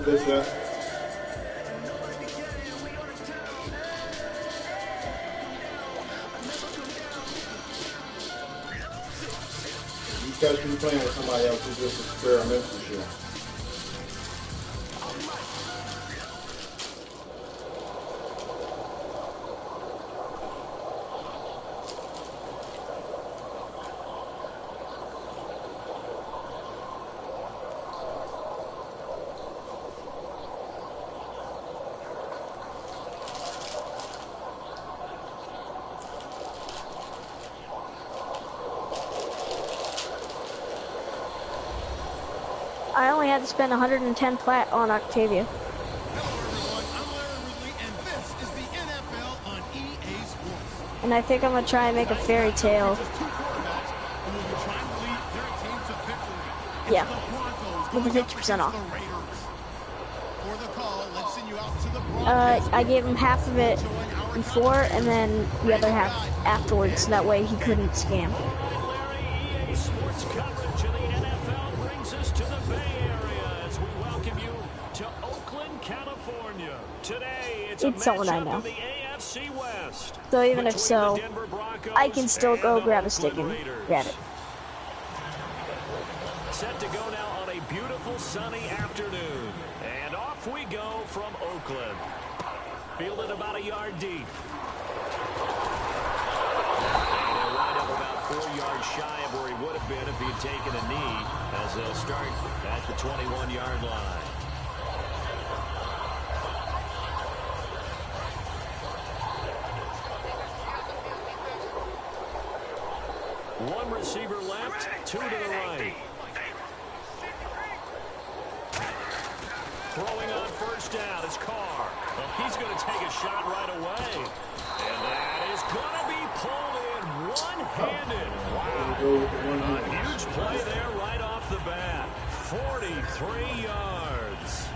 this up. You catch me playing with somebody else who's just experimental shit. I only had to spend 110 plat on Octavia. Hello everyone, I'm Larry Ridley, and this is the NFL on EA Sports. And I think I'm gonna try and make a fairy tale. Just two quarterbacks who will be trying to lead their team to victory. It's Yeah, the Broncos with the going up 50% off. against the Raiders. For the call, let's send you out to the broadcast. I gave him half of it before and then the other half afterwards, so that way he couldn't scam. Larry, EA Sports coverage of the NFL brings us to the Bay Area as we welcome you to Oakland, California. Today, it's a someone I matchup know. in the AFC West. So even if between so, the Denver Broncos I can still and go the grab a stick Oakland and Raiders. grab it. Set to go now on a beautiful sunny afternoon. And off we go from Oakland. Fielded about a yard deep. And he'll wind up about 4 yards shy of where he would have been if he had taken a knee, as they'll start at the 21-yard line. One receiver left, two to the right. Throwing on first down is Carr. Well, he's going to take a shot right away. And that is going to be pulled in one-handed. Wow. A huge play there right off the bat. 43 yards.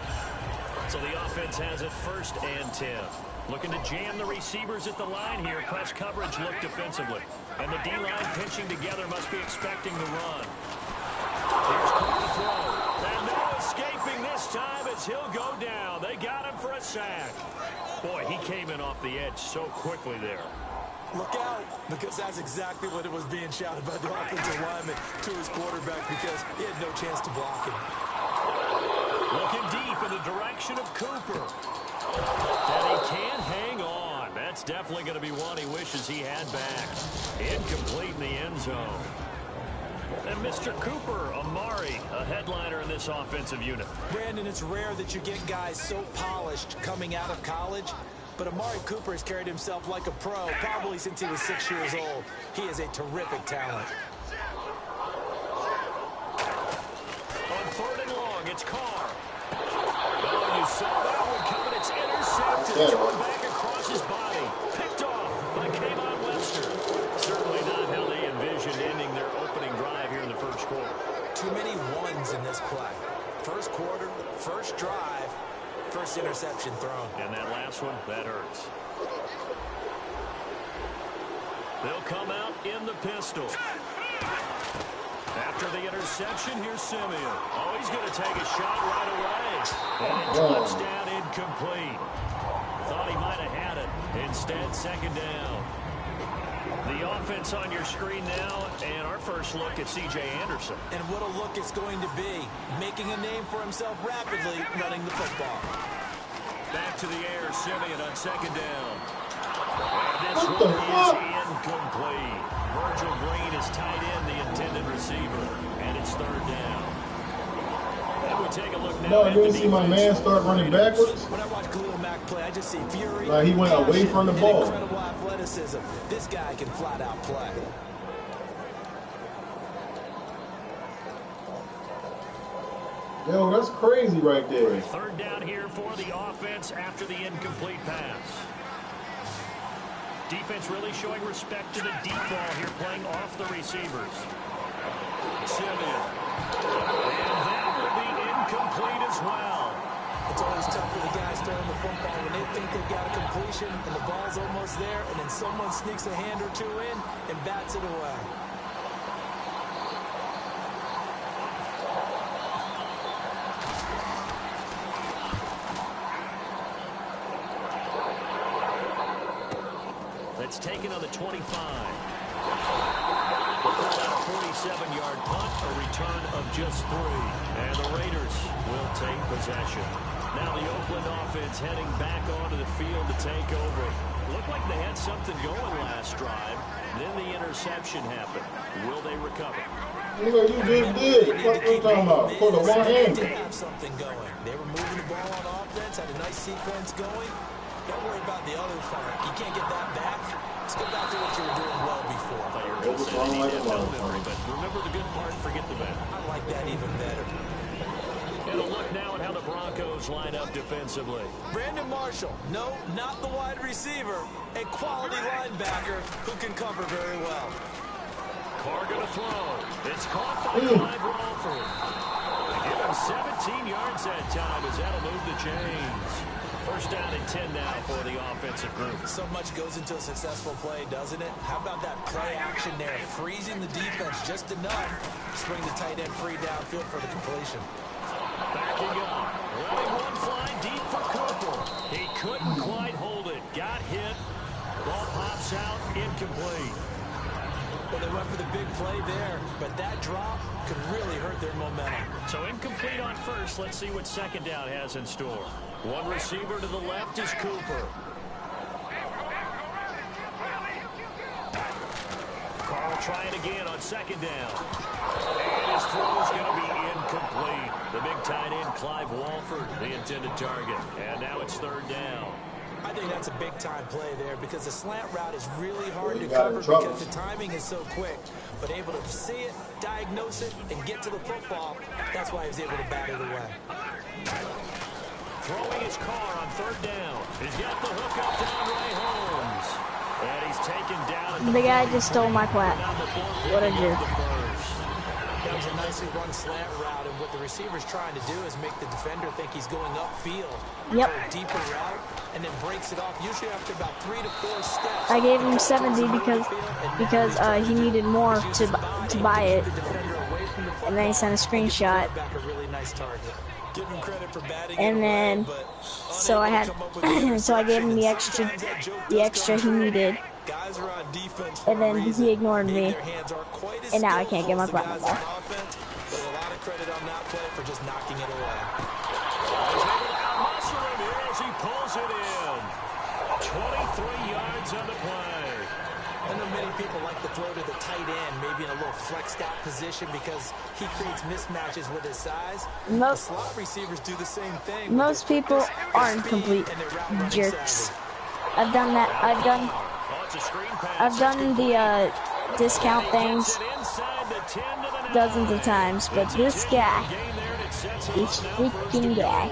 So the offense has it first and 10. Looking to jam the receivers at the line here. Press coverage look defensively. And the D-line pinching together must be expecting the run. Here's Carr to throw. And no escaping this time as he'll go down. They got him for a sack. Boy, he came in off the edge so quickly there. Look out, because that's exactly what it was being shouted by the offensive lineman to his quarterback, because he had no chance to block him. Looking deep in the direction of Cooper. And he can't hang on. That's definitely going to be one he wishes he had back. Incomplete in the end zone. And Mr. Cooper, Amari, a headliner in this offensive unit. Brandon, it's rare that you get guys so polished coming out of college, but Amari Cooper has carried himself like a pro probably since he was 6 years old. He is a terrific talent. On third and long, it's Carr. Oh, you saw that one coming. It's intercepted. Thrown back across his body. Picked off by Kayvon Webster. Certainly not how they envisioned ending their opening drive here in the first quarter. Too many ones in this play. First quarter, first drive, first interception thrown. And that last one, that hurts. They'll come out in the pistol. After the interception, here's Simeon. Oh, he's going to take a shot right away. And it drops down incomplete. Thought he might have had it. Instead, second down. The offense on your screen now, and our first look at C.J. Anderson. And what a look it's going to be. Making a name for himself rapidly, running the football. Back to the air, Simeon on second down. And this one is incomplete. Virgil Green is tied in, the intended receiver, and it's third down. And we take a look now. No, you didn't see my man start running backwards? When I watch Khalil Mack play, I just see fury. Like he went away from the ball. Incredible athleticism. This guy can flat out play. Yo, that's crazy right there. Third down here for the offense after the incomplete pass. Defense really showing respect to the deep ball here, playing off the receivers. Simeon. And that will be incomplete as well. It's always tough for the guys throwing the football when they think they've got a completion and the ball's almost there, and then someone sneaks a hand or two in and bats it away. taken on the 25. We'll call that a 47-yard punt, a return of just 3. And the Raiders will take possession. Now the Oakland offense heading back onto the field to take over. Looked like they had something going last drive. Then the interception happened. Will they recover? Nigga, you just did. What you talking about? For the one hand. They did have something going. They were moving the ball on offense, had a nice sequence going. Don't worry about the other part. You can't get that back. Let's go back to what you were doing well before. I thought you were going to say they need NFL memory, but remember the good part, forget the bad. I like that even better. And a look now at how the Broncos line up defensively. Brandon Marshall, no, not the wide receiver, a quality linebacker who can cover very well. Carr going to throw. It's caught by Clive Walford. They give him 17 yards that time as that'll move the chains. First down and 10 now for the offensive group. So much goes into a successful play, doesn't it? How about that play action there? Freezing the defense just enough to swing the tight end free downfield for the completion. Backing up. Letting one fly deep for Cooper. He couldn't quite hold it. Got hit. Ball pops out. Incomplete. Well, they went for the big play there, but that drop could really hurt their momentum. So incomplete on first. Let's see what second down has in store. One receiver to the left is Cooper. Carl trying again on second down. And his throw is going to be incomplete. The big tight end, Clive Walford, the intended target. And now it's third down. I think that's a big-time play there because the slant route is really hard to cover because the timing is so quick. But able to see it, diagnose it, and get to the football, that's why he was able to bat it away. Throwing his car on third down. He's got the hook up to Ray Holmes. And he's taken down. The guy just stole my plat. What a jerk. That was a nicely run slant route, and what the receiver's trying to do is make the defender think he's going upfield. Yep. For a deeper route, and then breaks it off, usually after about 3 to 4 steps. I gave him 70 because he needed more to buy it. And then he sent a screenshot. And then so I had so I gave him the extra he needed. And then he ignored me. And now I can't get my plat no more. A lot of credit on that play for just knocking it away. He pulls it in. 23 yards on the play. I know many people like to throw to the tight end, maybe in a little flexed out position because he creates mismatches with his size. The slot receivers do the same thing. Most people aren't complete jerks. I've done that. I've done the discount things dozens of times, but this guy, this freaking guy.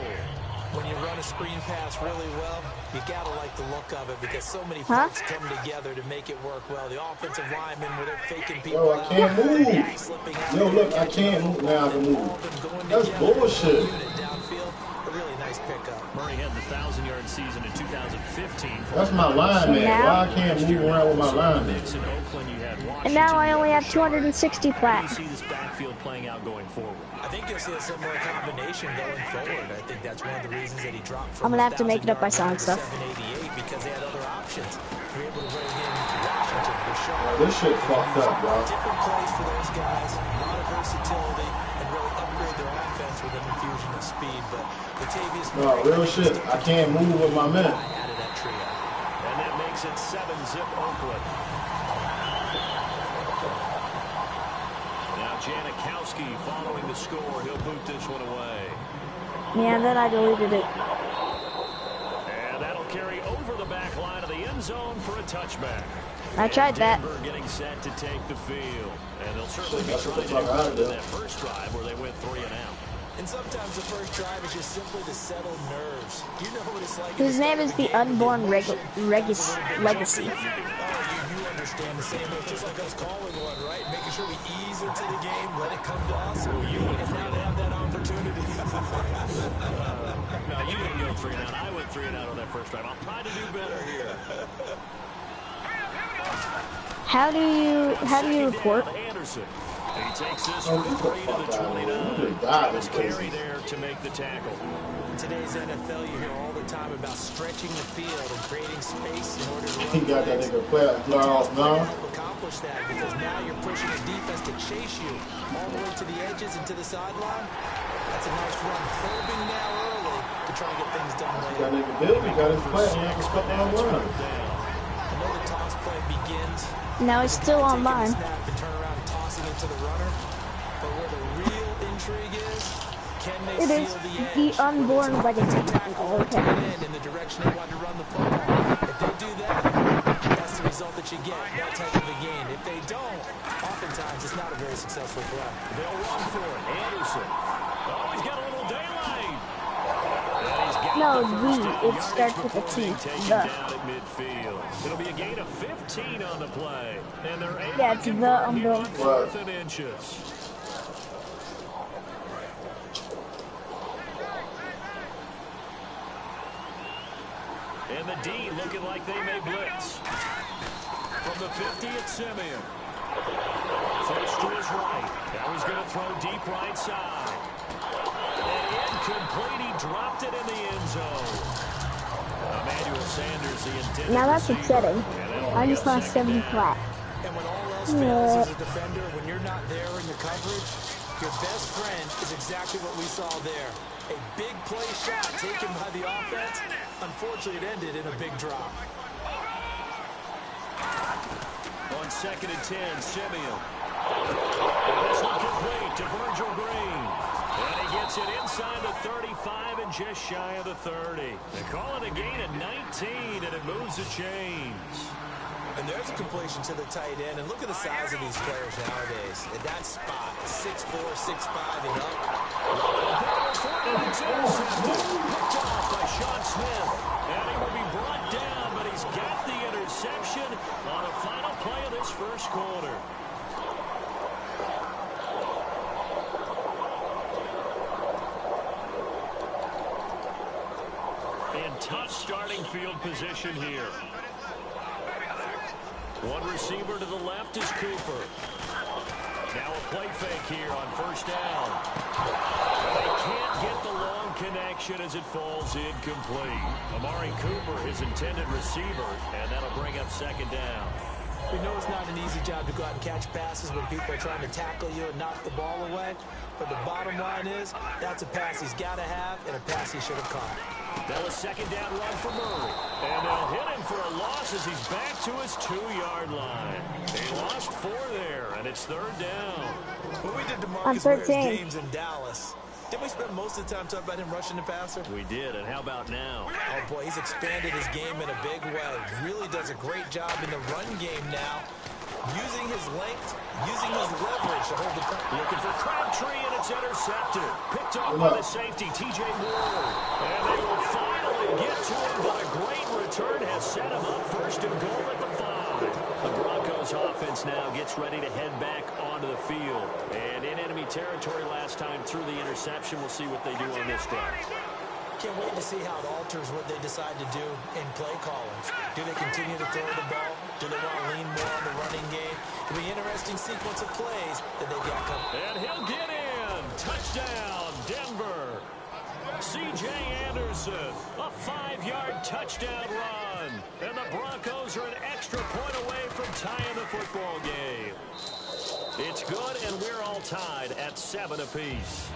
When you run a screen pass really well, you gotta like the look of it because so many parts come together to make it work well. The offensive linemen, where they're faking people Yo, I can't move. Yo, look, I can't move. Now I can move. That's bullshit. A really nice pickup. Murray had the 1,000-yard season in 2015. That's my line, man. Why I can't move around with my line, man? And now I only have 260 plat. See this backfield playing out going forward. I think you'll see a similar combination going forward. I think that's one of the reasons that he dropped from I'm gonna have to make it up by selling stuff. 788 because they had other options. They were able to bring in Washington, Rashawn. This shit fucked up, bro. Different plays for those guys, a lot of versatility, and really upgrade their offense with an infusion of speed. But Latavius No, real shit. I can't move with my men. out of that trio. And that makes it 7-zip Oakland. Now Janikowski following the score. He'll boot this one away. Yeah, then I deleted it. And that'll carry over the back line of the end zone for a touchback. I tried that. Denver getting set to take the field. And they'll certainly be trying to do better than that first drive where they went 3 and out. And sometimes the first drive is just simply to settle nerves. You know what it's like. His name is the Unborn Legacy. You understand the same way, just like us calling one, right? Making sure we ease into the game, let it come to us. And now they have that opportunity. No, you didn't go 3 and out. I went 3 and out on that first drive. I'll try to do better here. How do you report? He takes this from 3 to the 29. Thomas carry there to make the tackle. In today's NFL, you hear all the time about stretching the field and creating space in order to run. He got that nigga player fly off now. Accomplish that because now you're pushing the defense to chase you all the way to the edges and to the sideline. That's a nice run, probing now early to try to get things done later. That nigga did. He got his play. He had to step down run. I know the toss play begins. Now it's still online. Snap and turn around and tossing it to the runner. But where the real intrigue is, can they It is the unborn legacy. Okay. in the direction they want to run the football? If they do that, that's the result that you get, that type of a gain. If they don't, oftentimes it's not a very successful play. They'll run for it. Anderson. Oh, he's got a little daylight. No, it starts with a T. The. It'll be a gain of 15 on the play. And they're able Yeah, it's to the umbrella. 4th and inches. And the D looking like they may blitz. From the 50, it's Simeon. Flips to his right. Now he's going to throw deep right side. And incomplete. He dropped it in the end zone. Emmanuel Sanders, the intended Now that's receiver. upsetting. I just saw 70 flat. And when all else fails as a defender, when you're not there in the coverage, your best friend is exactly what we saw there. A big play shot taken by the offense. Unfortunately, it ended in a big drop. On 2nd and 10, Simeon. This one complete to Virgil Green. And he gets it inside the 35 and just shy of the 30. They call it a gain of 19, and it moves the chains. And there's a completion to the tight end. And look at the size of these players nowadays. At that spot, 6'4", 6'5", and up. It's intercepted. Picked off by Sean Smith. And he will be brought down, but he's got the interception on the final play of this first quarter. And tough starting field position here. One receiver to the left is Cooper. Now a play fake here on first down. They can't get the long connection as it falls incomplete. Amari Cooper, his intended receiver, and that'll bring up 2nd down. We know it's not an easy job to go out and catch passes when people are trying to tackle you and knock the ball away. But the bottom line is, that's a pass he's got to have and a pass he should have caught. That was 2nd down run for Murray. And they'll hit him for a loss as he's back to his 2-yard line. They lost 4 there, and it's 3rd down. When we did DeMarcus Ware's games in Dallas, didn't we spend most of the time talking about him rushing the passer? We did, and how about now? Oh, boy, he's expanded his game in a big way. Really does a great job in the run game now. Using his length, using his leverage to hold the punt. Looking for Crabtree, and it's intercepted. Picked off by the safety, T.J. Ward. And they will finally get to him, but a great return has set him up 1st and goal at the 5. The Broncos offense now gets ready to head back onto the field. And in enemy territory last time through the interception. We'll see what they do on this drive. Can't wait to see how it alters what they decide to do in play calling. Do they continue to throw the ball? Do they want to lean more on the running game? It'll be an interesting sequence of plays that they've got coming. And he'll get in. Touchdown, Denver. C.J. Anderson, a 5-yard touchdown run. And the Broncos are an extra point away from tying the football game. It's good, and we're all tied at 7 apiece.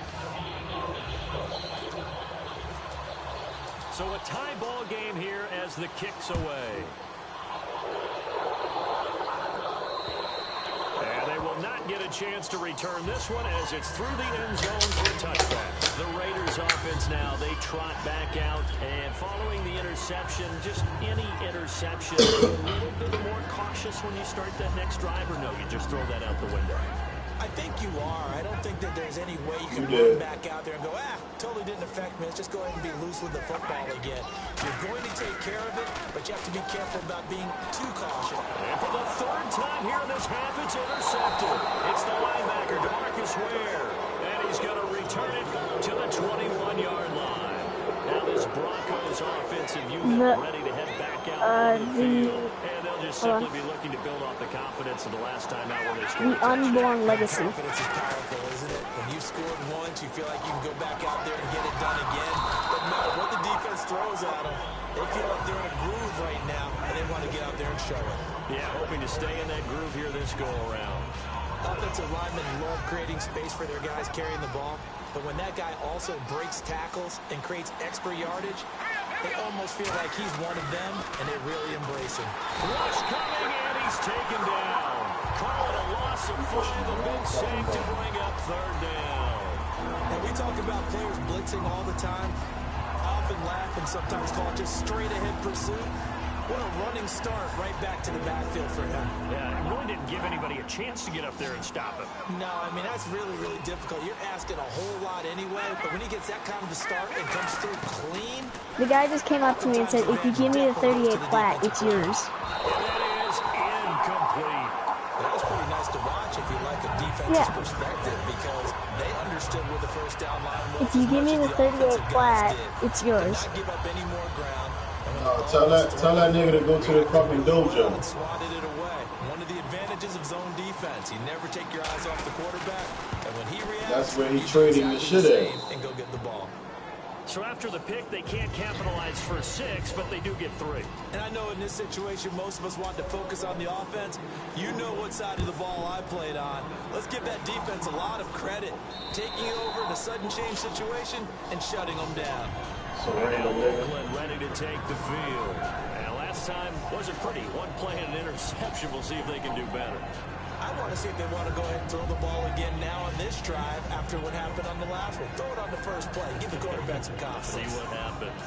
So a tie ball game here as the kick's away. And they will not get a chance to return this one as it's through the end zone for a touchback. The Raiders offense now, they trot back out. And following the interception, just any interception, a little bit more cautious when you start that next drive, or no, you just throw that out the window? I think you are. I don't think that there's any way you can run back out there and go, totally didn't affect me. Let's just go ahead and be loose with the football again. You're going to take care of it, but you have to be careful about being too cautious. And for the 3rd time here in this half, it's intercepted. It's the linebacker, DeMarcus Ware. And he's going to return it to the 21-yard line. Now this Broncos offensive unit ready to head back out to the field. And they'll just simply be looking to build off the confidence of the last time out where they The scored. unborn legacy. Confidence is powerful, isn't it? When you've scored once, you feel like you can go back out there and get it done again. But no matter what the defense throws at them, they feel like they're in a groove right now, and they want to get out there and show it. Yeah, hoping to stay in that groove here this go-around. Offensive linemen love creating space for their guys carrying the ball, but when that guy also breaks tackles and creates extra yardage, they almost feel like he's one of them, and they really embrace him. Rush coming, and he's taken down. Call it a loss of 5, a big save to bring up third down. And we talk about players blitzing all the time. I often laugh and sometimes call it just straight-ahead pursuit. What a running start right back to the backfield for him. Yeah, it really didn't give anybody a chance to get up there and stop him. No, I mean, that's really, really difficult. You're asking a whole lot anyway, but when he gets that kind of a start and comes through clean... The guy just came up to me and said, if you give me the 38 flat, it's yours. And that is incomplete. That was pretty nice to watch if you like a defensive perspective, because they understood where the first down line was. If you give me the 38 flat, it's yours. Not give up any more ground. Tell that nigga to go to the fucking dojo. Swatted it away. One of the advantages of zone defense. You never take your eyes off the quarterback, and when he reacts, that's where he's trading the shit at. And go get the ball. So after the pick, they can't capitalize for 6, but they do get 3. And I know in this situation, most of us want to focus on the offense. You know what side of the ball I played on. Let's give that defense a lot of credit. Taking over in a sudden change situation and shutting them down. Oakland ready to take the field. And last time wasn't pretty. One play and an interception. We'll see if they can do better. I want to see if they want to go ahead and throw the ball again now on this drive after what happened on the last one. Throw it on the first play. Give the quarterback some confidence. See what happens.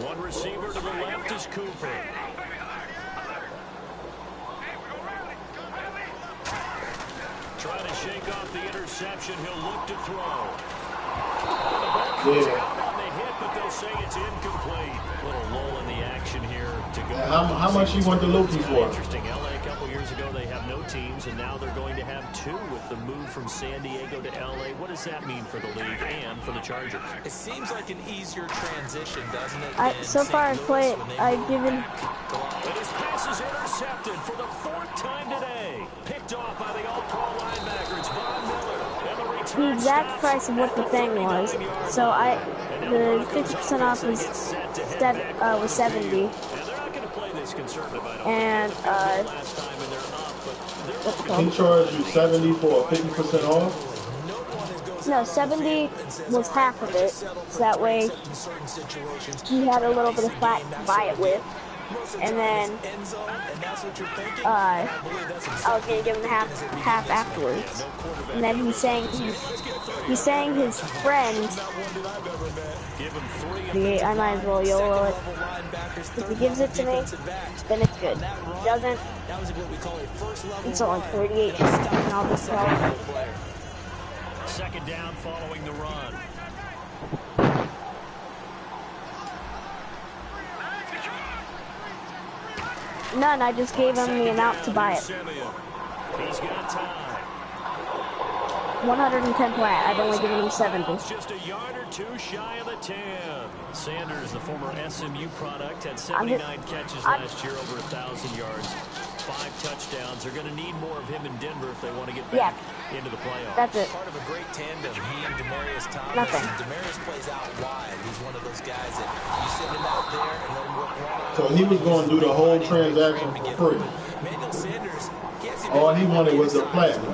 One receiver to the left is Cooper. Trying to shake off the interception. He'll look to throw. Yeah. On the hit, but they'll say it's incomplete. Little lull in the action here to go. How much he went to Loki for? Interesting. LA a couple years ago, they have no teams, and now they're going to have 2 with the move from San Diego to LA. What does that mean for the league and for the Chargers? It seems like an easier transition, doesn't it? So far, I've given. And his pass is intercepted for the 4th time today. Picked off by the all-pro linebacker. It's Von Miller. The exact price of what the thing was. So the 50% off was 70. And what's it called? He charged you 70 for 50% off? No, 70 was half of it. So that way he had a little bit of flat to buy it with. And then I was gonna give him half afterwards. And then he's saying his friend. I might as well YOLO it. If he gives it to me, then it's good. If he doesn't, it's only 38, and I'll be 12. Second down following the run. None, I just gave him the amount to buy it. He's got time. 110 flat, I've only given him 70. Just a yard or 2 shy of the 10. Sanders, the former SMU product, had 79 catches last year, over 1,000 yards, 5 touchdowns. They're going to need more of him in Denver if they want to get back into the playoffs. That's it. Part of a great tandem, he and Demarius Thomas. Nothing. Demarius plays out wide. He's one of those guys that you send him out there and let him work one-on-one. So he was going to do the whole transaction for free. Manuel Sanders, all he wanted was the platinum.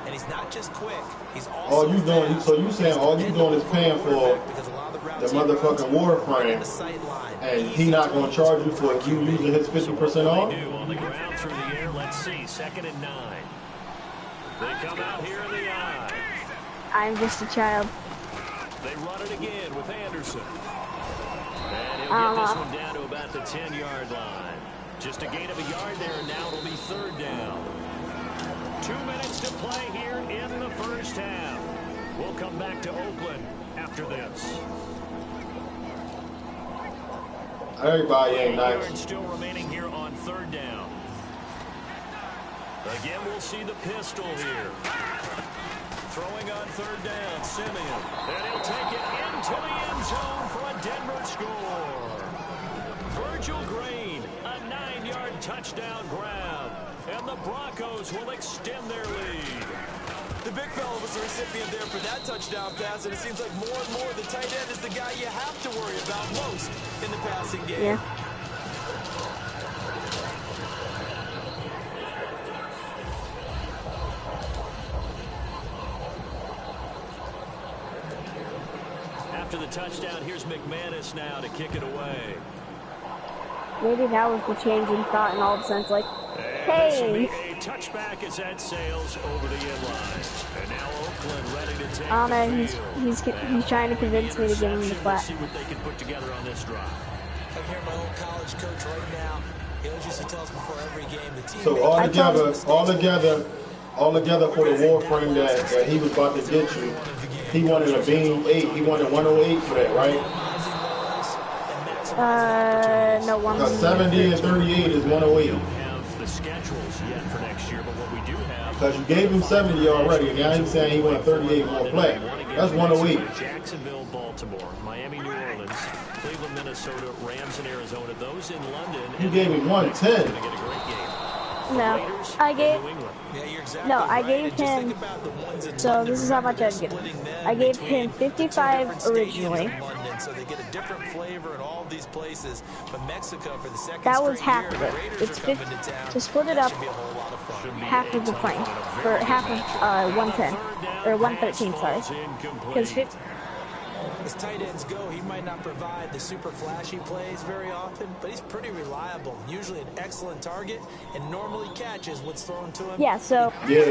And he's not just quick. He's also all you doing, so you saying all you doing is paying for the motherfucking Warframe, and he not going to charge you for you using his 50% off? On the ground through the air, let's see, 2nd and 9. They come out here in the eye. I'm just a child. They run it again with Anderson. And he'll get this one down to about the 10-yard line. Just a gain of a yard there, and now it'll be 3rd down. 2 minutes to play here in the first half. We'll come back to Oakland after this. Everybody ain't nice. Still remaining here on 3rd down. Again, we'll see the pistol here. Throwing on third down, Simeon. And he'll take it into the end zone for a Denver score. Virgil Green, a 9-yard touchdown grab. And the Broncos will extend their lead. The big fella was the recipient there for that touchdown pass, and it seems like more and more the tight end is the guy you have to worry about most in the passing game. Yeah. After the touchdown, here's McManus now to kick it away. Maybe that was the change in thought, and all of a sudden it's like, hey. A touchback as that sails over the inline. And now Oakland ready to take I don't the know, field. he's trying to convince me to give him the flat. Let's see what they can put together on this drive. I'm hearing my old college coach right now. He always used to tell us before every game, the team. So all together for the Warframe that he was about to get you, he wanted a beam 8. He wanted 108 for that, right? No, 108. 70 and 38 is 108. Have the schedules yet for next year, but what we do have, Because you gave him 70 already, and now he's saying he wanted 38 more play. That's 108. Jacksonville, Baltimore, Miami, New Orleans, Cleveland, Minnesota, Rams, and Arizona. Those in London. You gave him 110. Going to get a great game. No, I gave him, so this is how much I'd give him. I gave him 55 originally. So they get a different flavor in all these places. But Mexico for the second That was half of it. It's 50, to split it up, half of the plane, or half of 110, or 113, sorry. Because as tight ends go, he might not provide the super flashy plays very often, but he's pretty reliable. Usually an excellent target, and normally catches what's thrown to him. yeah, so They've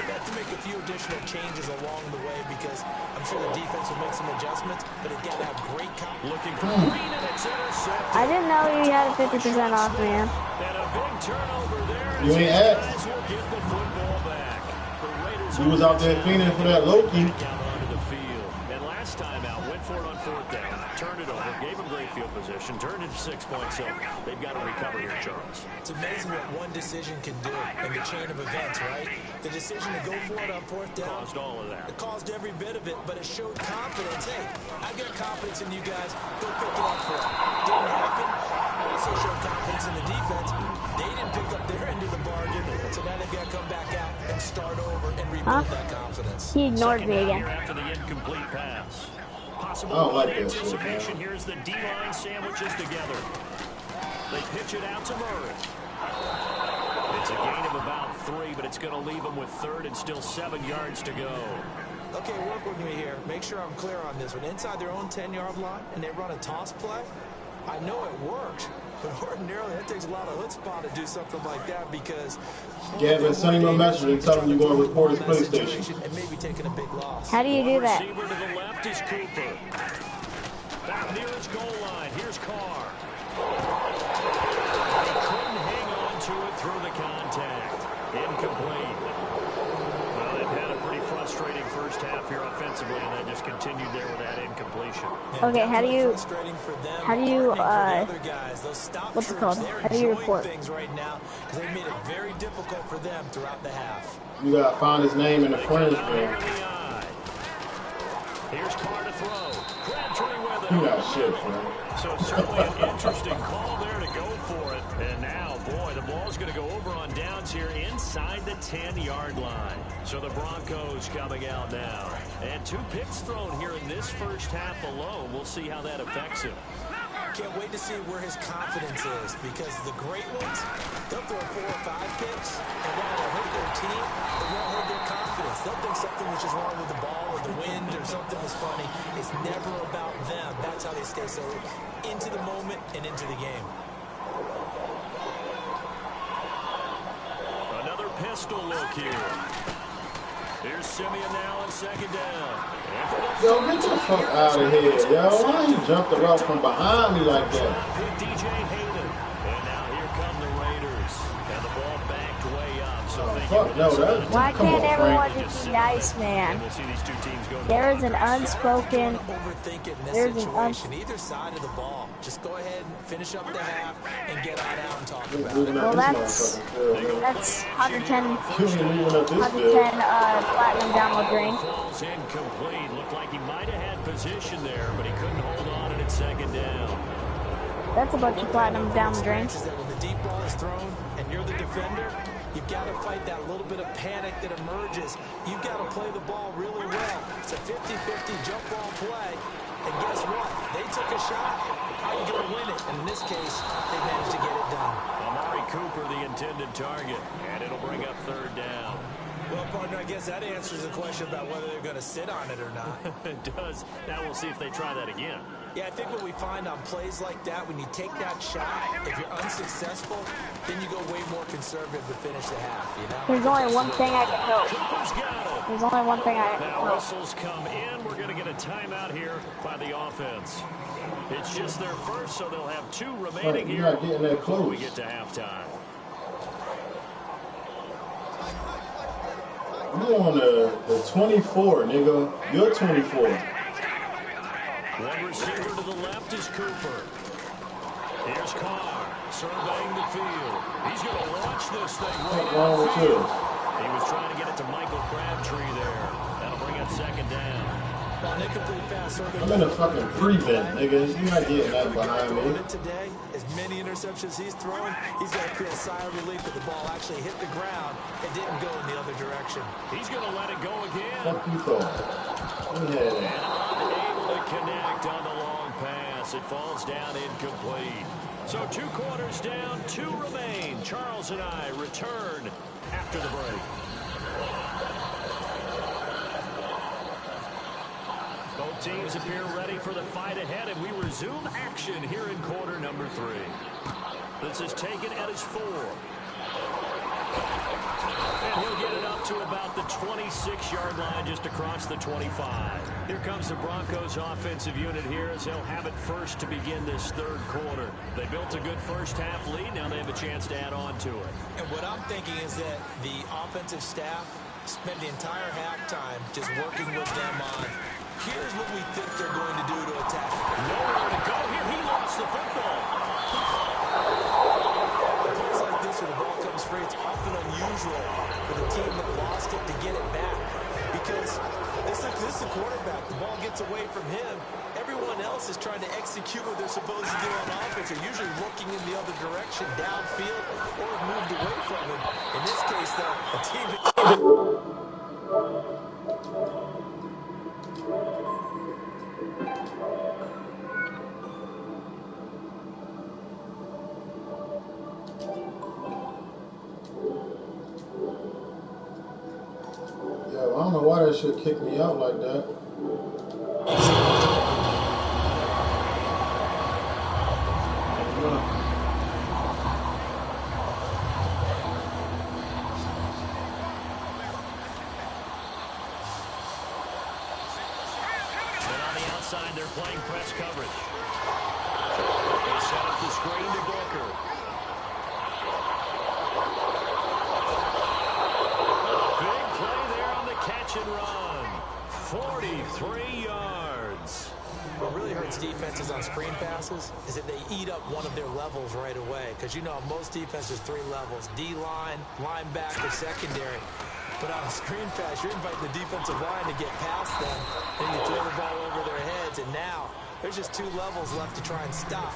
got to make a few additional changes along the way because I'm sure the defense will make some adjustments, but they've got to have great looking for Green, and it's intercepted. I didn't know you had a 50% off, man. And a big turnover there. You ain't asked. Guys will get the football back. The Raiders He was out there fiending for that low key. down onto the field. And last time out, went for it on fourth down, turned it over, gave him great field position, turned it to 6 points. So they've got to recover here, Charles. It's amazing what one decision can do in the chain of events, right? The decision to go for it on fourth down Caused all of that. It caused every bit of it, but it showed confidence. Hey, I've got confidence in you guys. Go pick it up for it. Didn't happen. It also showed confidence in the defense. They didn't pick up their end of the bargain, so now they've got to come back out and start over and rebuild that confidence. He ignored me again. After the incomplete pass. Possible I don't like that shit, anticipation. man. Here's the D-line sandwiches together. They pitch it out to Murray. It's a gain of about 3, but it's going to leave them with third and still 7 yards to go. Okay, work with me here. Make sure I'm clear on this one. Inside their own 10-yard line, and they run a toss play, I know it works, but ordinarily that takes a lot of chutzpah to do something like that because... Gavin, send him a message and tell him you're going to report his PlayStation. And maybe taking a big loss. How do you do that? Receiver to the left is Cooper. Back near his goal line. Here's Carr. He couldn't hang on to it through the contact. Incomplete. Well, they've had a pretty frustrating first half here offensively, and they just continued there with that incompletion. Okay, how do you, what's it called? How do you report? Right now, because they made it very difficult for them throughout the half. You got to find his name in the friends man. Here's Carr to throw. Crabtree with it. You got shit, man. So certainly an interesting call there to go for it. And now, boy, the ball's going to go over on downs here inside the 10-yard line. So the Broncos coming out now. And 2 picks thrown here in this first half alone. We'll see how that affects him. Can't wait to see where his confidence is because the great ones, they'll throw 4 or 5 picks, and while they'll hurt their team, they won't hurt their confidence. They'll think something was just wrong with the ball or the wind or something was funny. It's never about them. That's how they stay so into the moment and into the game. Another pistol look here. Here's Simeon now on second down. Yo, get the fuck out of here, yo. Why you jumped the route from behind me like that? DJ Hayden. And now here come the Raiders. And the ball backed way up. So Fuck no, that. Why can't everyone just be nice, man? There is an unspoken. There's an either side of the ball. Just go ahead and finish up the half and get on out and talk about it. Well, that's 110 platinum download drain. Falls incomplete. Looked like he might have had position there, but he couldn't hold on and it's second down. That's a bunch of platinum down the drain. Is that when the deep ball is thrown and you're the defender, you've got to fight that little bit of panic that emerges. You've got to play the ball really well. It's a 50-50 jump ball play. And guess what? They took a shot. How are you going to win it? And in this case, they managed to get it done. Amari Cooper, the intended target, and it'll bring up third down. Well, partner, I guess that answers the question about whether they're going to sit on it or not. It does. Now we'll see if they try that again. Yeah, I think what we find on plays like that, when you take that shot, if you're unsuccessful, then you go way more conservative to finish the half, you know? There's only one thing I can hope. Cooper's got it. There's only one thing I can Now hope. whistles come in. We're going to get a timeout here by the offense. It's just their first, so they'll have two remaining You're here not getting that before we close. get to halftime. You on the 24, nigga. You're 24. One receiver to the left is Cooper. Here's Carr surveying the field. He's going to launch this thing right wrong with field. you? He was trying to get it to Michael Crabtree there. That'll bring up second down. On incomplete pass, I'm in a fucking prevent, nigga. You're not getting that behind me. Today, as many interceptions he's thrown, he's got to feel a sigh of relief that the ball actually hit the ground and didn't go in the other direction. He's going to let it go again. Fuck you thought. Yeah. And unable to connect on the long pass. It falls down incomplete. So 2 quarters down, 2 remain. Charles and I return after the break. Both teams appear ready for the fight ahead, and we resume action here in quarter number 3. This is taken at his 4. And he'll get it up to about the 26-yard line, just across the 25. Here comes the Broncos offensive unit here as they'll have it first to begin this third quarter. They built a good first half lead. Now they have a chance to add on to it. And what I'm thinking is that the offensive staff spent the entire halftime just working with them on, here's what we think they're going to do to attack. Nowhere to go here. He lost the football. Plays like this where the ball comes free, it's often unusual for the team that lost it to get it back. Because this is the quarterback. The ball gets away from him. Everyone else is trying to execute what they're supposed to do on offense. They're usually looking in the other direction, downfield, or moved away from him. In this case, though, a team... I don't know why that shit kicked me out like that. And on the outside, they're playing press coverage. They set up the screen to Booker. Big play there on the catch and run. 43 yards. What really hurts defenses on screen passes is that they eat up one of their levels right away. Because, you know, most defenses 3 levels. D-line, linebacker, secondary. But on a screen pass, you're inviting the defensive line to get past them. Then you throw the ball over their heads. And now there's just 2 levels left to try and stop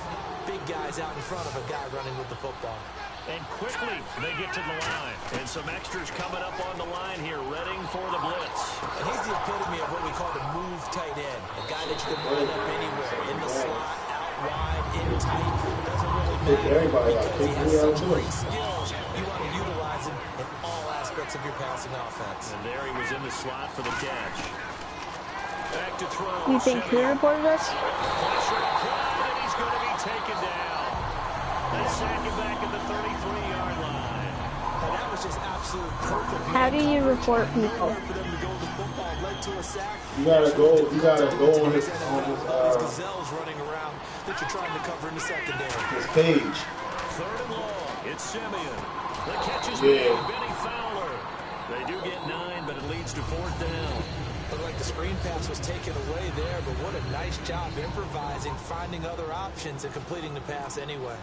big guys out in front of a guy running with the football. And quickly, they get to the line. And some extras coming up on the line here, readying for the blitz. And he's the epitome of what we call the move tight end. A guy that you can line up anywhere. In the slot, out wide, in tight. Doesn't really matter because he has such great skills. You want to utilize him in all aspects of your passing offense. And there he was in the slot for the catch. Back to throw. You think he reported us? Pressure applied, and he's going to be taken down. They sack him back at the 33-yard line. And that was just absolute perfect. How do you report people? For them to go to the football, led to a sack. You gotta go on his gazelles running around that you're trying to cover in the secondary. his page. 3rd and long. It's Simeon. The catch is made. Benny Fowler. They do get 9, but it leads to 4th down. Looked like the screen pass was taken away there, but what a nice job improvising, finding other options, and completing the pass anyway.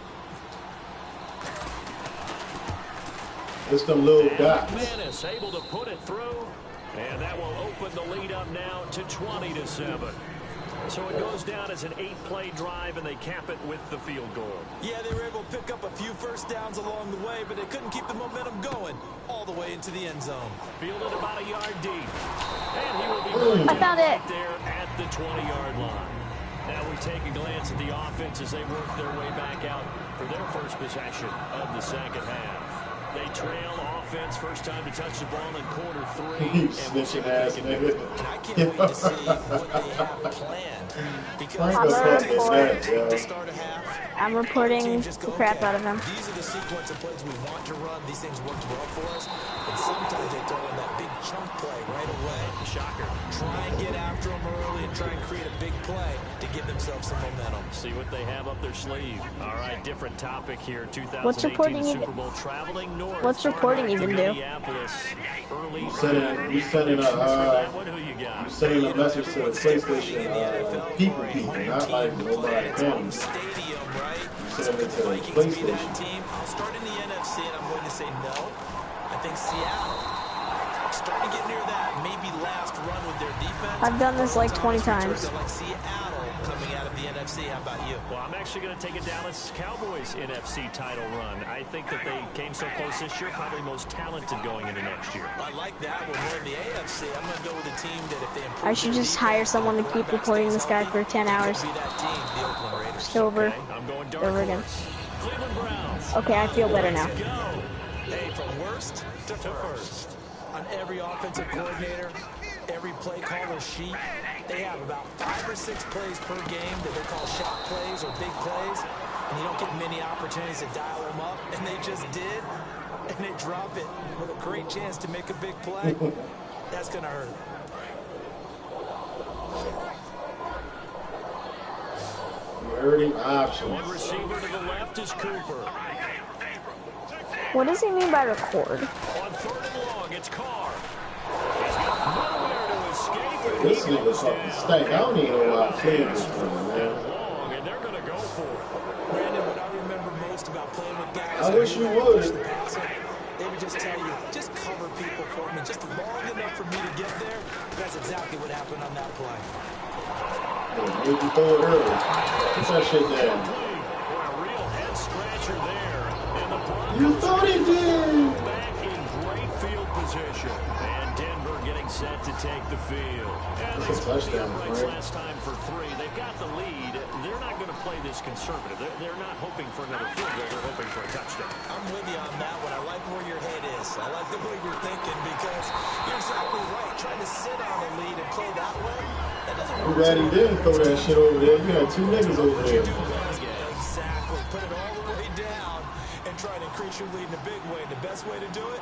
It's them little dots. McManus able to put it through, and that will open the lead up now to 20-7. So it goes down as an 8-play drive, and they cap it with the field goal. Yeah, they were able to pick up a few first downs along the way, but they couldn't keep the momentum going all the way into the end zone. Fielded about a yard deep. And he will be I found it. There at the 20-yard line. Now we take a glance at the offense as they work their way back out for their first possession of the second half. They trail offense, first time to touch the ball in quarter 3. Snitching ass nigga. And I can't wait to see what they have planned. Because to start a half, I'm reporting the crap out of him. These are the sequence of plays we want to run. These things worked well for us. And sometimes they throw in that big chunk play right away. Shocker. Try and get after them early and try and create a big play to give themselves some momentum. See what they have up their sleeve. All right, different topic here. 2018 What's reporting Super Bowl traveling north. What's reporting even do? Early You sending a message to the PlayStation people, not like nobody family. Stadium, right? You sending it to the Vikings be that PlayStation. team. I'll start in the NFC, and I'm going to say no. I think Seattle starting to get near that maybe last run with their defense. I've done this like 20 times. I like Seattle coming out of the NFC. How about you? Well, I'm actually going to take it down as Cowboys NFC title run. I think that they came so close this year, probably most talented going into next year. I like that. We're more in the AFC. I'm going to go with a team that if they improve, I should just hire someone to keep recording this guy for 10 hours. be that team, the Oakland Raiders. Just over. Okay, I'm going dark Over again. horse. Cleveland Browns. Okay, I feel better now. Let's go. Hey, from worst to first. On every offensive coordinator, every play caller sheet, they have about 5 or 6 plays per game that they call shot plays or big plays, and you don't get many opportunities to dial them up, and they just did, and they drop it with a great chance to make a big play. That's going to hurt. Hurting options. One receiver to the left is Cooper. What does he mean by record? On 3rd and long, it's Carr. He's got nowhere to escape. And This he nigga goes fucking down. stank. I don't even know why I played this for him, man. Long, and they're going to go for it. Brandon, what I remember most about playing with guys, I wish you would. they would just tell you, just cover people for me, just long enough for me to get there. That's exactly what happened on that play. Yeah, maybe throw it early. Put that shit down. Boy, a real head scratcher there. And the You Broncos thought he did. back in great field position. And Denver getting set to take the field. And they That's a split the touchdown, uprights Frank. last time for 3. They've got the lead. They're not going to play this conservative. They're not hoping for another field goal. They're hoping for a touchdown. I'm with you on that one. I like where your head is. I like the way you're thinking because you're exactly right. Trying to sit on a lead and play that way, that doesn't I'm work. glad he didn't throw that shit over there. You had 2 niggas over there. Exactly. Put it all the way down and try to increase your lead in a big way. The best way to do it,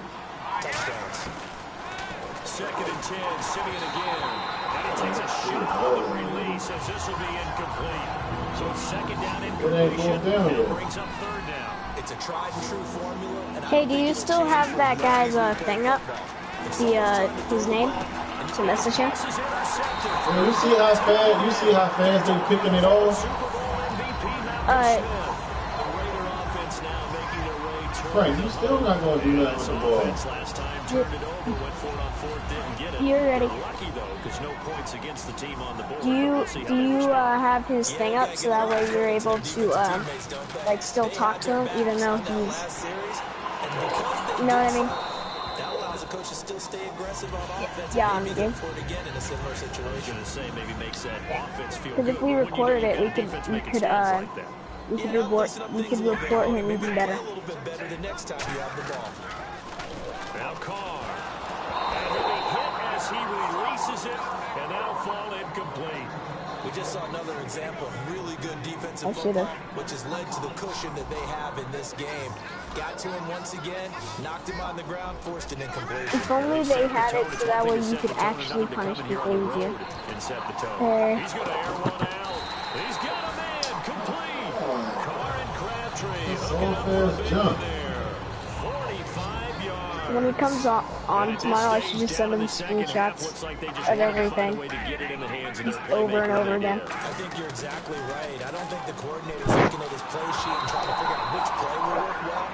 touchdowns. 2nd and 10, Simeon again. And he takes a shot on the release as this will be incomplete. So it's 2nd down incompletion. down And it there. brings up 3rd down. It's a tried and true formula. And Hey, do you still have that guy's thing up? His name? To message him? This is intercepted. Man, you see how fast they picking it off? Super Bowl MVP Malcolm Uh, Smith. The Raider offense now making their way towards Frank, you still not gonna do nothing with the ball. offense last time turned it over, went for it on 4th, didn't get it. You're ready. Lucky though, because no points against the team on the board. Do you We'll see how they respond. have his thing up so that way you're able to like still talk to him even though he's, you know what I mean? That allows the coach to still stay aggressive on offense. Yeah, and maybe I'm look for it again in a similar situation. Gonna say maybe makes that offense feel Because if good. we When you recorded get it, we that could defense we making could stands like that. we could report him even better. A little bit better the next time you have the ball. Now Carr. And he'll be hit as he releases it, and that'll fall incomplete. We just saw another example of really good defensive I should've. football, which has led to the cushion that they have in this game. Got to him once again, knocked him on the ground, forced an incompletion. If only they had it so that way you could actually punish people easier. And set the tone. Hey. He's going to air one out. He's got a man complete. Carr and Crabtree That's hooking all up for a fast big jump. one there. When he comes on tomorrow, I should just send him screenshots of everything, just over and over again. I think you're exactly right. I don't think the coordinator's looking at his play sheet and trying to figure out which play will work well.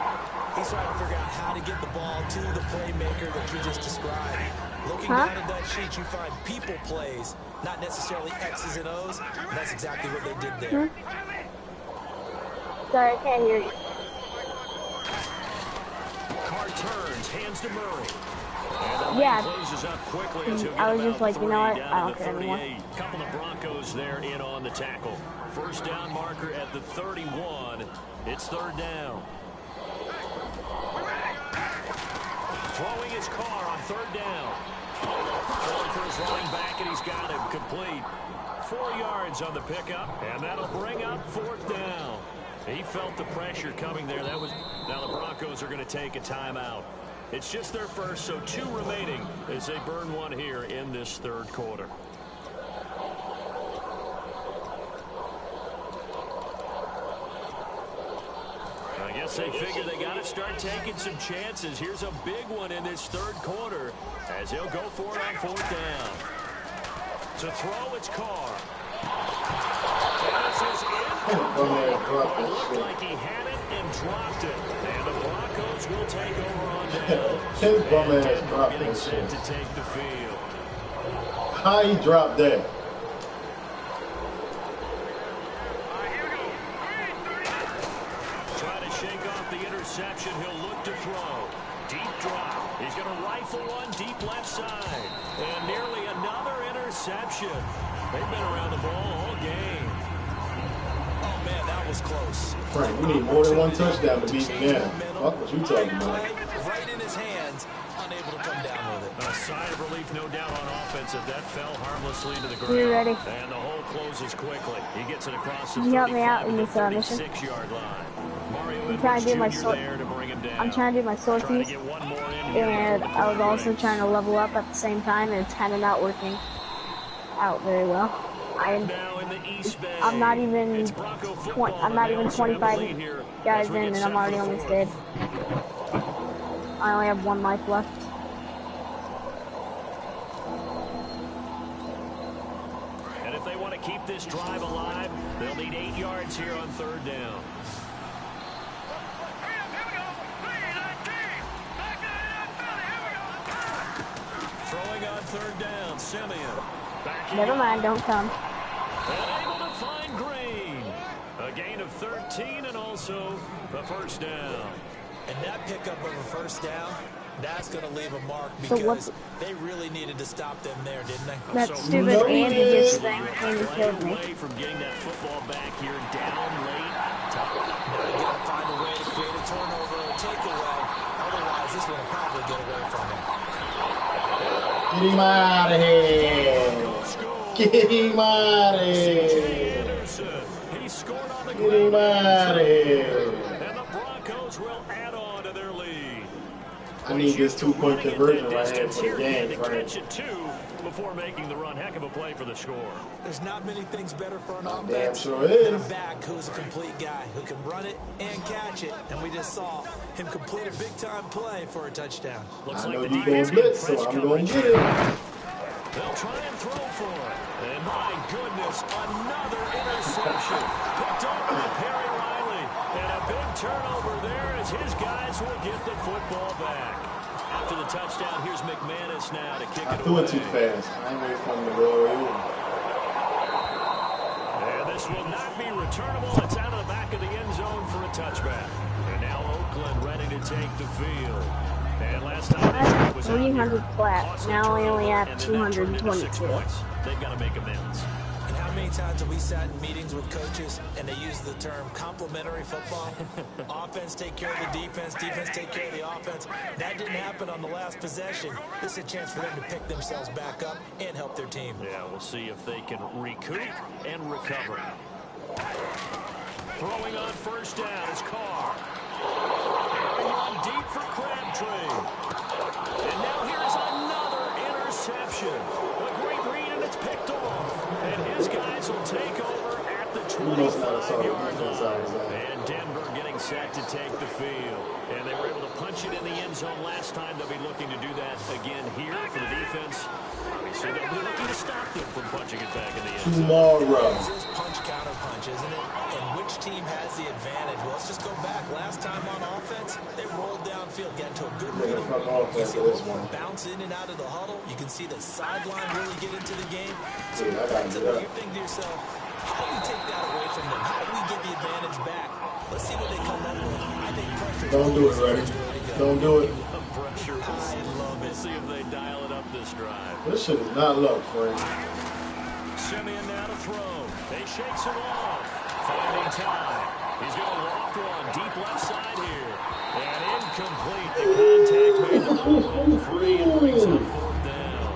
He's trying to figure out how to get the ball to the playmaker that you just described. Looking down at that sheet, you find people plays, not necessarily X's and O's. And that's exactly what they did there. Sorry, I can't hear you. Carr turns, hands to Murray. Yeah, Up quickly I was just like, you know what, I don't care anymore. Couple of Broncos there in on the tackle. First down marker at the 31. It's third down. Throwing his Carr on third down. Throwing for his running back, and he's got him complete. 4 yards on the pickup, and that'll bring up fourth down. He felt the pressure coming there. Now the Broncos are going to take a timeout. It's just their first, so 2 remaining as they burn one here in this third quarter. I guess they figure they got to start taking some chances. Here's a big one in this third quarter as he'll go for it on fourth down. To throw, it's Carr. This is in. Looked like he had it and dropped it. And the Broncos will take over on down. His bum ass dropped that shit. To take the field. How he dropped that? Try to shake off the interception. He'll look to throw. Deep drop. He's going to rifle one deep left side. And nearly another interception. They've been around the ball all game. Oh, man, that was close. Frank, we need more than one touchdown to beat him now. Fuck what you talking about. Right in his hands, unable to come down with it. A sigh of relief, no doubt, on offense if that fell harmlessly to the ground. You ready? And the hole closes quickly. He gets it across the Can you help me out in this mission? 36-yard line. I'm trying to do my I'm trying to do my sorties, and I was also trying to level up at the same time, and it's kind of not working out very well. I'm not even 25 guys in, and I'm already almost dead. I only have 1 life left. And if they want to keep this drive alive, they'll need 8 yards here on third down. Throwing on third down, Simeon. Never mind, don't come. And able to find Green. A gain of 13 and also the first down. And that pickup of a first down, that's going to leave a mark because they really needed to stop them there, didn't they? That stupid Andy just thing came and killed me. From getting that football back here down late. Now you got to find a way to create a turnover or takeaway. Otherwise, this one will probably get away from him. Get him out of here. Get him out of here. He scored on the Get him out of here. And the Broncos will add on to their lead. I need this 2-point conversion right here for the game, Frank. Before making the run, heck of a play for the score. There's not many things better for an Damn offense sure than is. a back who's a complete guy who can run it and catch it. And we just saw him complete a big-time play for a touchdown. Looks I know like you gonna blitz, so I'm gonna get it. They'll try and throw for it. And my goodness, another interception. Picked up by Perry Riley. And a big turnover there as his guys will get the football back. After the touchdown, here's McManus now to kick it away. I threw it too fast. I ain't waiting for him to go away. And this will not be returnable. It's out of the back of the end zone for a touchback. And now Oakland ready to take the field. And last time I was 300 flat. Now I only have 222. They've got to make amends. And how many times have we sat in meetings with coaches and they use the term complementary football? Offense take care of the defense, defense take care of the offense. That didn't happen on the last possession. This is a chance for them to pick themselves back up and help their team. Yeah, we'll see if they can recoup and recover. Throwing on first down is Carr. One deep for Crabtree. And now here's another interception. A great read, and it's picked off. And his guys will take over at the 20. must not have saw the 25-yard defense I was line. at. And Denver getting set to take the field. And they were able to punch it in the end zone last time. They'll be looking to do that again here for the defense. So they'll be looking to stop them from punching it back in the end zone. Tomorrow. It's just punch, counter punch, isn't it? And which team has the advantage? Well, let's just go back. Last time on offense, they rolled downfield, get into a good read. You see this one bounce in and out of the huddle. You can see the sideline really get into the game. So you think to yourself, how do we take that away from them? How do we get the advantage back? Let's see what they come up with. I think pressure. Don't do it, Reddy. Don't do it. Pressure. I love it. See if they dial it up this drive. This shit is not luck, Frank. Simeon now to throw. They shakes it off. Finding time. He's going to loft one deep left side here. And incomplete. The contact made the ball free and brings up fourth down.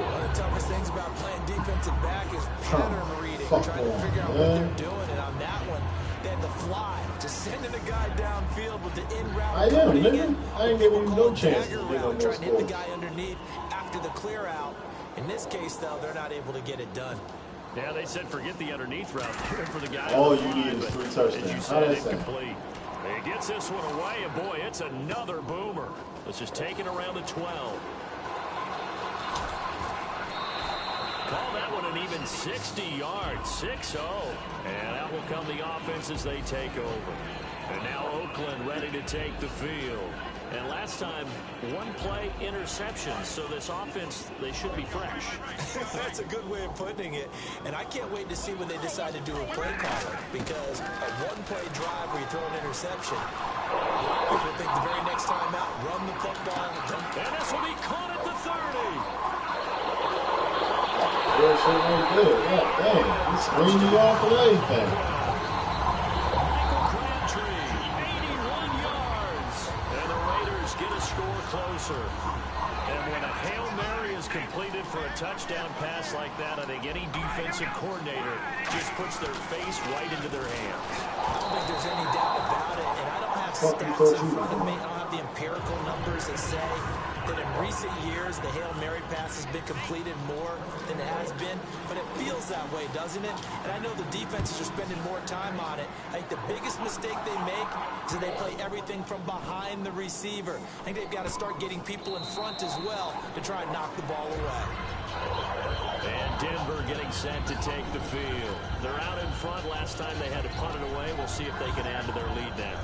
One of the toughest things about playing defensive back is pattern reading. Trying to figure out what they're doing. And on that one, they had to fly. Just sending the guy downfield with the in-route. I am, nigga. I ain't giving you no chance to get on trying to hit the score. guy underneath after the clear out. In this case, though, they're not able to get it done. Yeah, they said forget the underneath route for the guy. All you need is 3 touchdowns. As you said, incomplete. He gets this one away, and boy, it's another boomer. Let's just take it around the 12. Call that one an even 60 yards, 6-0. And out will come the offense as they take over. And now Oakland ready to take the field. And last time, one play interception. So this offense, they should be fresh. That's a good way of putting it. And I can't wait to see when they decide to do a play caller. Because a one-play drive where you throw an interception, people think the very next time out, run the football. And this will be caught at the 30. Yeah, shit ain't good. God damn. He screened you off of everything. Michael Crabtree, 81 yards. And the Raiders get a score closer. And when a Hail Mary is completed for a touchdown pass like that, I think any defensive coordinator just puts their face right into their hands. I don't think there's any doubt about it. And I don't have stats in front of me. I don't have the empirical numbers that say that in recent years the Hail Mary pass has been completed more than it has been, but it feels that way, doesn't it? And I know the defenses are spending more time on it. I think the biggest mistake they make is that they play everything from behind the receiver. I think they've got to start getting people in front as well to try and knock the ball away. And Denver getting set to take the field. They're out in front. Last time they had to punt it away. We'll see if they can add to their lead now.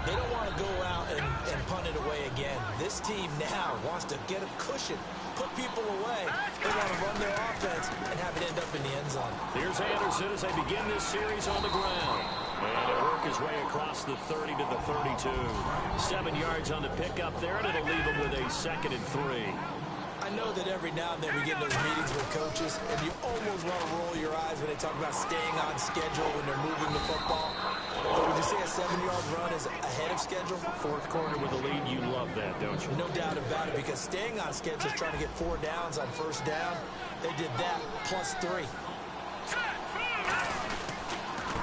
They don't want to go out and punt it away again. This team now wants to get a cushion, put people away. They want to run their offense and have it end up in the end zone. Here's Anderson as they begin this series on the ground. And it'll work his way across the 30 to the 32. 7 yards on the pickup there, and it'll leave him with a 2nd and 3. I know that every now and then we get those meetings with coaches, and you almost want to roll your eyes when they talk about staying on schedule when they're moving the football. But would you say a 7-yard run is ahead of schedule? Fourth quarter with a lead, you love that, don't you? No doubt about it, because staying on schedule is trying to get 4 downs on first down. They did that, plus 3.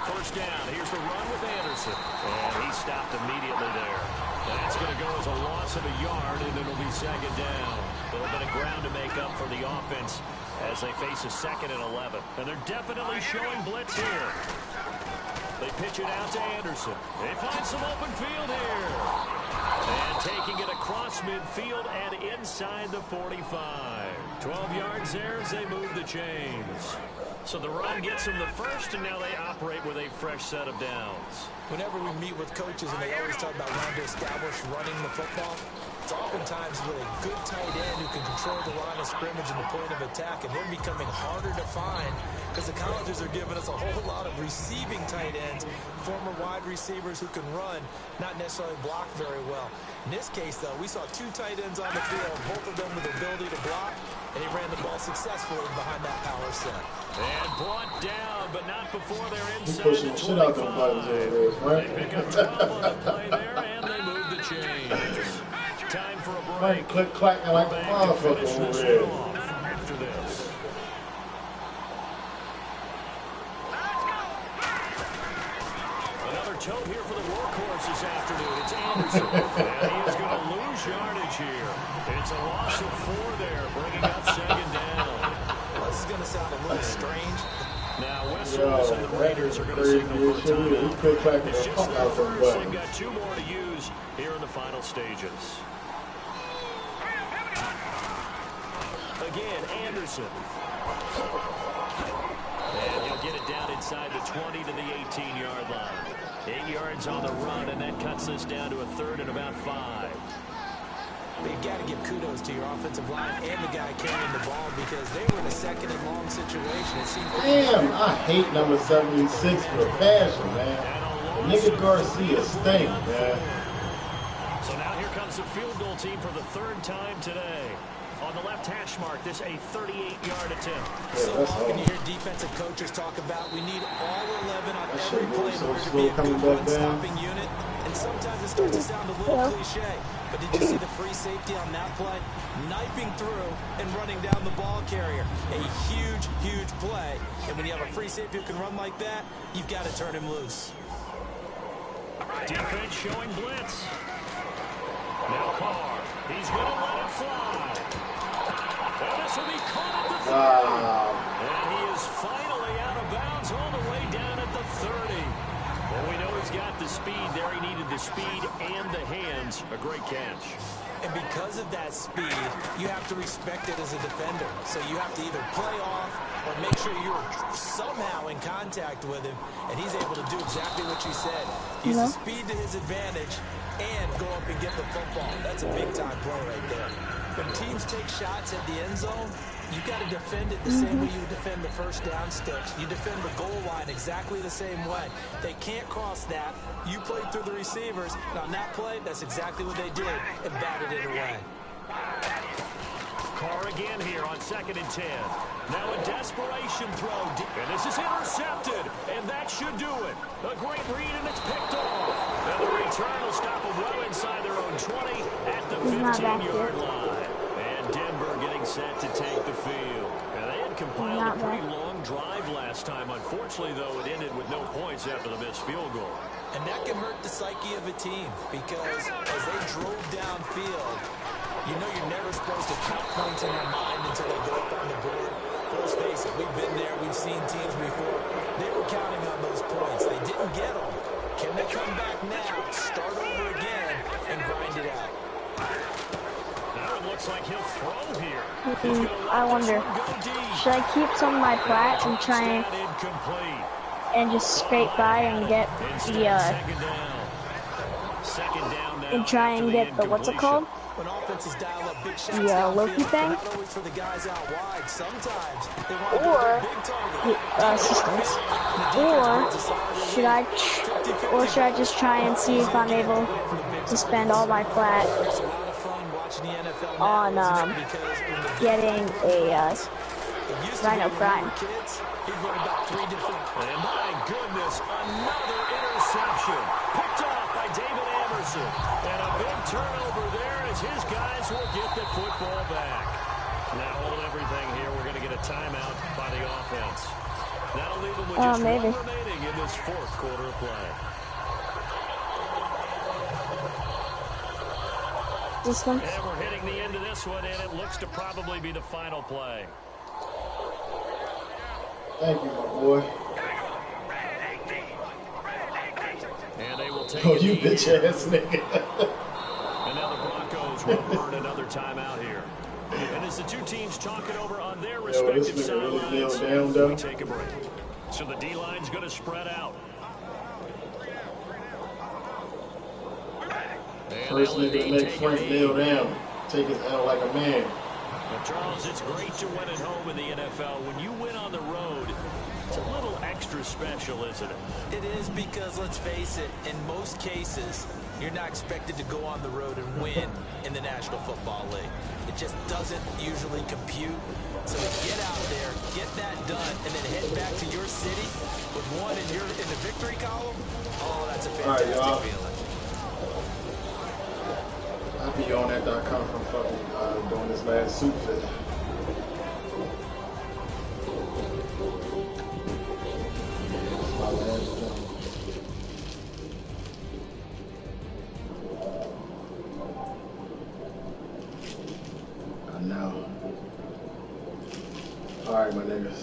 First down, here's the run with Anderson. And he stopped immediately there. That's going to go as a loss of a yard, and it'll be 2nd down. A little bit of ground to make up for the offense as they face a 2nd and 11. And they're definitely showing blitz here. They pitch it out to Anderson. They find some open field here. And taking it across midfield and inside the 45. 12 yards there as they move the chains. So the run gets them the first, and now they operate with a fresh set of downs. Whenever we meet with coaches, and they always talk about wanting to establish running the football, it's oftentimes with a good tight end who can control the line of scrimmage and the point of attack, and they're becoming harder to find because the colleges are giving us a whole lot of receiving tight ends, former wide receivers who can run, not necessarily block very well. In this case, though, we saw 2 tight ends on the field, both of them with the ability to block, and he ran the ball successfully behind that power set. And brought down, but not before they're inside pushing the the shit out 25. them buttons over there, right? They pick up 12 on the play there, and they move the chains. Time for a break. Click, clacking like a Back to motherfucker finish over this there. one off after this. Another tote here for the workhorse this afternoon. It's Anderson. And he is going to lose yardage here. It's a loss of 4 there, bringing up 2nd down. Well, this is going to sound a little strange. Now, Wessels and the Raiders umpires are going to signal for timeout. It's just their first. They've got 2 more to use here in the final stages. Again, Anderson. And he'll get it down inside the 20 to the 18-yard line. 8 yards on the run, and that cuts us down to a 3rd and about 5. But you got to give kudos to your offensive line and the guy carrying the ball because they were in a 2nd and long situation. It seemed damn, I hate number 76 for passion, man. The nigga Garcia stink, man. So now here comes the field goal team for the 3rd time today. On the left hash mark, this a 38-yard attempt. So often you hear defensive coaches talk about we need all 11 on every play in order to be a good run-stopping unit. And sometimes it starts to sound a little cliche. But did you see the free safety on that play? Knifing through and running down the ball carrier. A huge, huge play. And when you have a free safety who can run like that, you've got to turn him loose. Defense showing blitz. Now Carr. He's going to let it fly. And this will be caught at the 30. And he is finally out of bounds all the way down at the 30. Well, we know he's got the speed there. He needed the speed and the hands. A great catch. And because of that speed, you have to respect it as a defender. So you have to either play off or make sure you're somehow in contact with him. And he's able to do exactly what you said. Use the speed to his advantage and go up and get the football. That's a big-time play right there. When teams take shots at the end zone, you got to defend it the same way you defend the first down sticks. You defend the goal line exactly the same way. They can't cross that. You played through the receivers. And on that play, that's exactly what they did and batted it away. Carr again here on 2nd and 10. Now a desperation throw. And this is intercepted. And that should do it. A great read, and it's picked off. And the return will stop them well inside their own 20 at the 15-yard line. And Denver getting set to take the field. And they had compiled a pretty long drive last time. Unfortunately, though, it ended with no points after the missed field goal. And that can hurt the psyche of a team because as they drove downfield, you know you're never supposed to count points in their mind until they go up on the board. Let's face it, we've been there, we've seen teams before. They were counting on those points. They didn't get them. Can they come back now, start over again, and grind it out? Now it looks like he'll throw here. I wonder, should I keep some of my plat and try and just scrape by and get the, and try and get the, what's it called? When offenses dial up big shots Loki thing, not always for the guys out wide. Sometimes they want or systems, or should I just try and see if I'm able to spend all my plat on getting a Rhino Prime. And my goodness, another interception picked off by David Anderson, and a big turnover there as his guys will get the football back. Now hold everything here. We're going to get a timeout by the offense. That'll leave them with just one remaining in this 4th quarter of play. This one. And we're hitting the end of this one, and it looks to probably be the final play. Thank you, my boy. And they will take you bitch ass nigga. And now the Broncos will burn another timeout here. And as the two teams talk it over on their respective sidelines, we take a break. So the D-line's going to spread out. First nigga to make Frank kneel down. Take his L like a man. Well, Charles, it's great to win at home in the NFL. When you win on the road, it's a little extra special, isn't it? It is because, let's face it, in most cases, you're not expected to go on the road and win in the National Football League. It just doesn't usually compute. So to get out there, get that done, and then head back to your city with one in the victory column, oh, that's a fantastic feeling. I'll be on that.com from fucking doing this last suit fit. My last job. I know. Alright, my niggas.